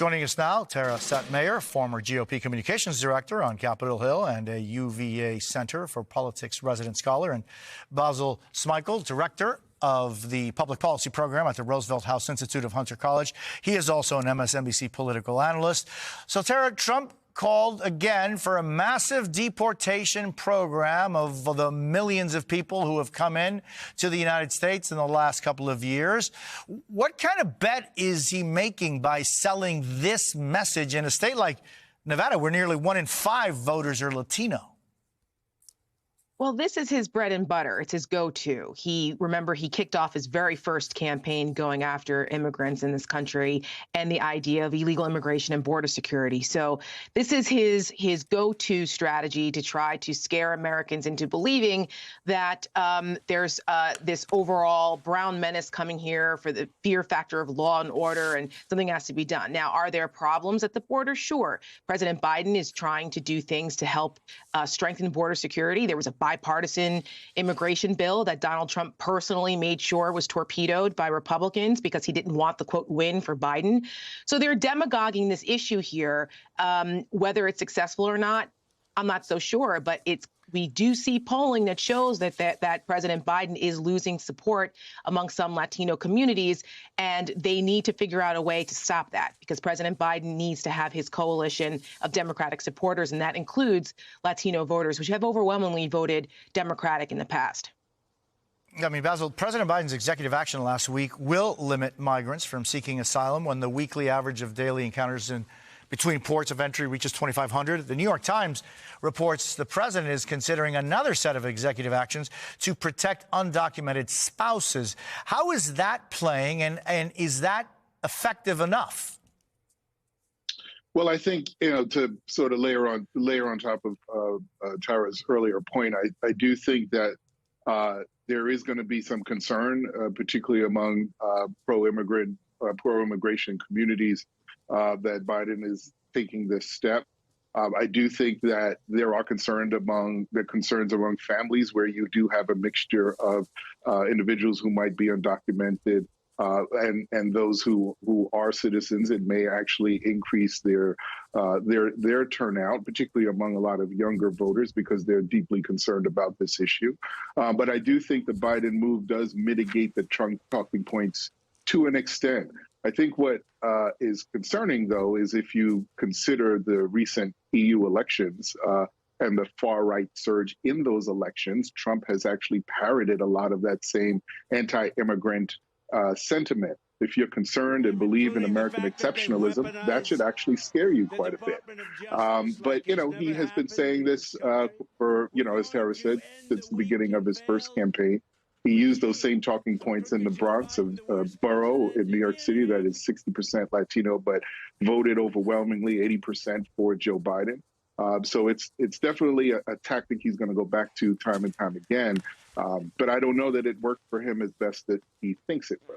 Joining us now, Tara Setmayer, former GOP communications director on Capitol Hill and a UVA Center for Politics resident scholar, and Basil Smikle, director of the public policy program at the Roosevelt House Institute of Hunter College. He is also an MSNBC political analyst. So, Tara, Trump called again for a massive deportation program of the millions of people who have come in to the United States in the last couple of years. What kind of bet is he making by selling this message in a state like Nevada, where nearly 1 in 5 voters are Latino? Well, this is his bread and butter. It's his go-to. He kicked off his very first campaign going after immigrants in this country and the idea of illegal immigration and border security. So this is his go-to strategy to try to scare Americans into believing that there's this overall brown menace coming here for the fear factor of law and order, and something has to be done. Now, are there problems at the border? Sure. President Biden is trying to do things to help strengthen border security. There was a bipartisan immigration bill that Donald Trump personally made sure was torpedoed by Republicans because he didn't want the, quote, win for Biden. So they're demagoguing this issue here. Whether it's successful or not, I'm not so sure, but we do see polling that shows that President Biden is losing support among some Latino communities, and they need to figure out a way to stop that, because President Biden needs to have his coalition of Democratic supporters, and that includes Latino voters, which have overwhelmingly voted Democratic in the past. I mean, Basil, President Biden's executive action last week will limit migrants from seeking asylum when the weekly average of daily encounters between ports of entry reaches 2,500. The New York Times reports the president is considering another set of executive actions to protect undocumented spouses. How is that playing, and is that effective enough? Well, I think, to sort of layer on top of Tara's earlier point, I do think that there is going to be some concern, particularly among pro-immigration communities, that Biden is taking this step. I do think that there are concerns among families where you do have a mixture of individuals who might be undocumented and those who are citizens. It may actually increase their turnout, particularly among a lot of younger voters, because they're deeply concerned about this issue. But I do think the Biden move does mitigate the Trump talking points to an extent. I think what is concerning, though, is if you consider the recent EU elections and the far-right surge in those elections, Trump has actually parroted a lot of that same anti-immigrant sentiment. If you're concerned and believe in American exceptionalism, that should actually scare you quite a bit. But, he has been saying this for, as Tara said, since the beginning of his first campaign. He used those same talking points in the Bronx, a borough in New York City that is 60% Latino, but voted overwhelmingly 80% for Joe Biden. So it's definitely a tactic he's going to go back to time and time again. But I don't know that it worked for him as best that he thinks it will.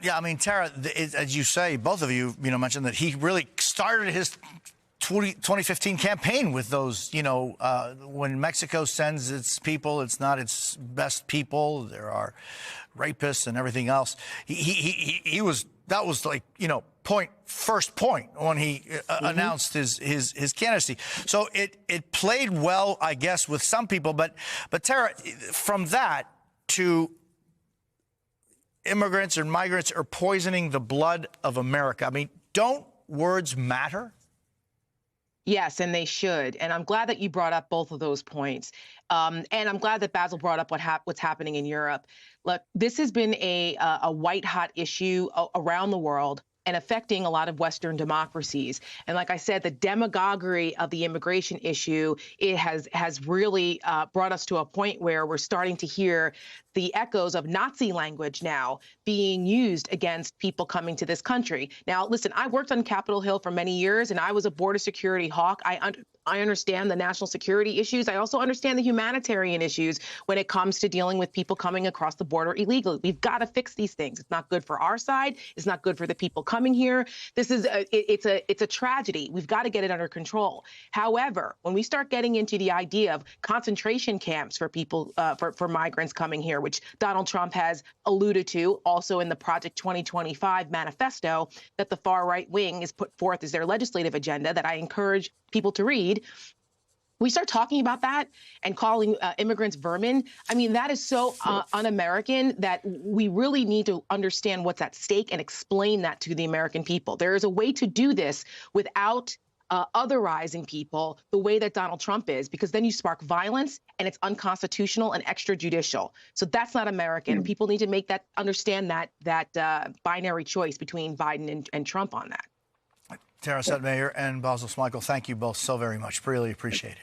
Yeah, I mean, Tara, as you say, both of you, mentioned that he really started his 2015 campaign with those, when Mexico sends its people, it's not its best people. There are rapists and everything else. That was like, first point when he announced his candidacy. So it played well, I guess, with some people. But Tara, from that to immigrants or migrants are poisoning the blood of America. I mean, don't words matter? Yes, and they should. And I'm glad that you brought up both of those points. And I'm glad that Basil brought up what's happening in Europe. Look, this has been a white-hot issue around the world and affecting a lot of Western democracies. And like I said, the demagoguery of the immigration issue, it has really brought us to a point where we're starting to hear the echoes of Nazi language now being used against people coming to this country. Now, listen, I worked on Capitol Hill for many years, and I was a border security hawk. I I understand the national security issues. I also understand the humanitarian issues when it comes to dealing with people coming across the border illegally. We've got to fix these things. It's not good for our side. It's not good for the people coming here. This is it's a tragedy. We've got to get it under control. However, when we start getting into the idea of concentration camps for people, for migrants coming here, which Donald Trump has alluded to also in the Project 2025 manifesto that the far right wing is put forth as their legislative agenda that I encourage people to read. We start talking about that and calling immigrants vermin. I mean, that is so un-American that we really need to understand what's at stake and explain that to the American people. There is a way to do this without otherizing people the way that Donald Trump is, because then you spark violence and it's unconstitutional and extrajudicial. So that's not American. People need to understand that binary choice between Biden and Trump on that. Tara Setmayer and Basil Smikle, thank you both so very much. Really appreciate it.